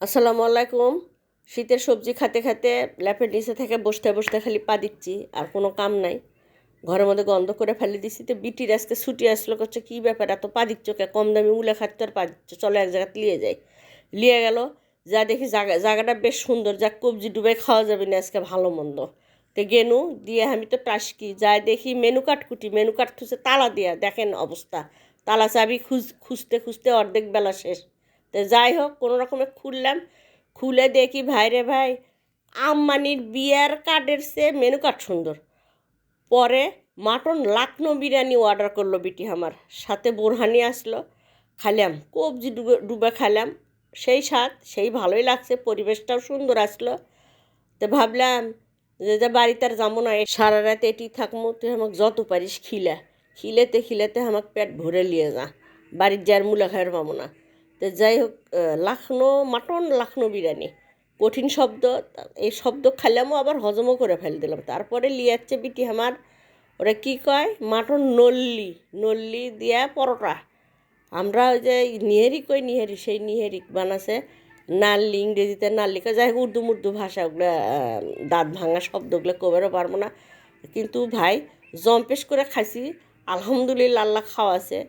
আসসালামু আলাইকুম। শীতের সবজি খেতে খেতে ল্যাপের নিচে থেকে বসতে বসতে খালি পা দিচ্ছি, আর কোনো কাম নাই। ঘরের মধ্যে গন্ধ করে ফেলে দিচ্ছি। তো বিটির আজকে ছুটি আসলো, করছে কী ব্যাপার এত পা দিচ্ছ কে, কম দামি উলে খাচ্ছে আর পা দিচ্ছ, চলো এক জায়গাতে নিয়ে যাই। নিয়ে গেল, যা দেখি জায়গাটা বেশ সুন্দর, যা কবজি ডুবে খাওয়া যাবে না আজকে ভালো মন্দ। তো গেনু দিয়ে আমি তো টাসকি যাই দেখি মেনু কার্ড কুটি, মেনু কার্ড খুঁজে তালা দিয়া দেখেন অবস্থা, তালা চাবি খুঁজতে খুঁজতে অর্ধেক বেলা শেষ। তো যাই হোক কোনো রকমে খুললাম, খুলে দেখি ভাই রে ভাই, আম্মানির বিয়ার কার্ডের চেয়ে মেনু কার্ড সুন্দর। পরে মাটন লাকনো বিরিয়ানি অর্ডার করলো বিটি আমার, সাথে বোরহানি আসলো। খাইলাম, কবজি ডুবে ডুবে খাইলাম, সেই স্বাদ, সেই ভালোই লাগছে, পরিবেশটাও সুন্দর আসলো। তো ভাবলাম যে বাড়িতে আর যাবো না, সারা রাত এটি থাকবো, তুই আমাকে যত পারিস খিলেতে খিলেতে আমাকে পেট ভরে নিয়ে যা, বাড়ির যার মূলা খায়ের পাবো না। তো যাই হোক, লাখনো মাটন লাখনো বিরিয়ানি, কঠিন শব্দ, এই শব্দ খাইলামও আবার হজমও করে ফেল দিলাম। তারপরে লিয়ে যাচ্ছে বিটি আমার, ওরা কী কয়, মাটন নল্লি, নল্লি দিয়া পরোটা। আমরা ওই যে নিহেরি কই, নিহেরি, সেই নিহেরি বানাছে, নাল্লি, ইংরেজিতে নাল্লি কয়, যাই হোক উর্দু মুর্দু ভাষা, ওগুলো দাঁত ভাঙা শব্দগুলো কবেরও পারবো না। কিন্তু ভাই জম্পেশ করে খাইছি, আলহামদুলিল্লাহ, আল্লাহ খাওয়াছে।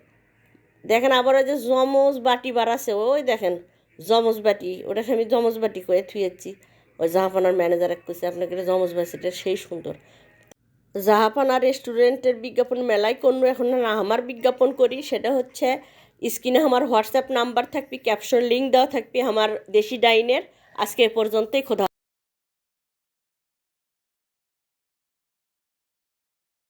দেখেন আবার ওই যে জমজ বাটি বাড়াছে, ওই দেখেন জমজ বাটি, ওটাকে আমি জমজ বাটি করে থুয়েছি। ওই জাহাপানার ম্যানেজার এক করছে, আপনাকে জমজ বাটিটা সেই সুন্দর। জাহাপানা রেস্টুরেন্টের বিজ্ঞাপন মেলায় কোনো এখন না আমার বিজ্ঞাপন করি, সেটা হচ্ছে স্ক্রিনে আমার হোয়াটসঅ্যাপ নাম্বার থাকবে, ক্যাপশন লিঙ্ক দেওয়া থাকবে আমার দেশি ডাইনের। আজকে এ পর্যন্তই, খোদা।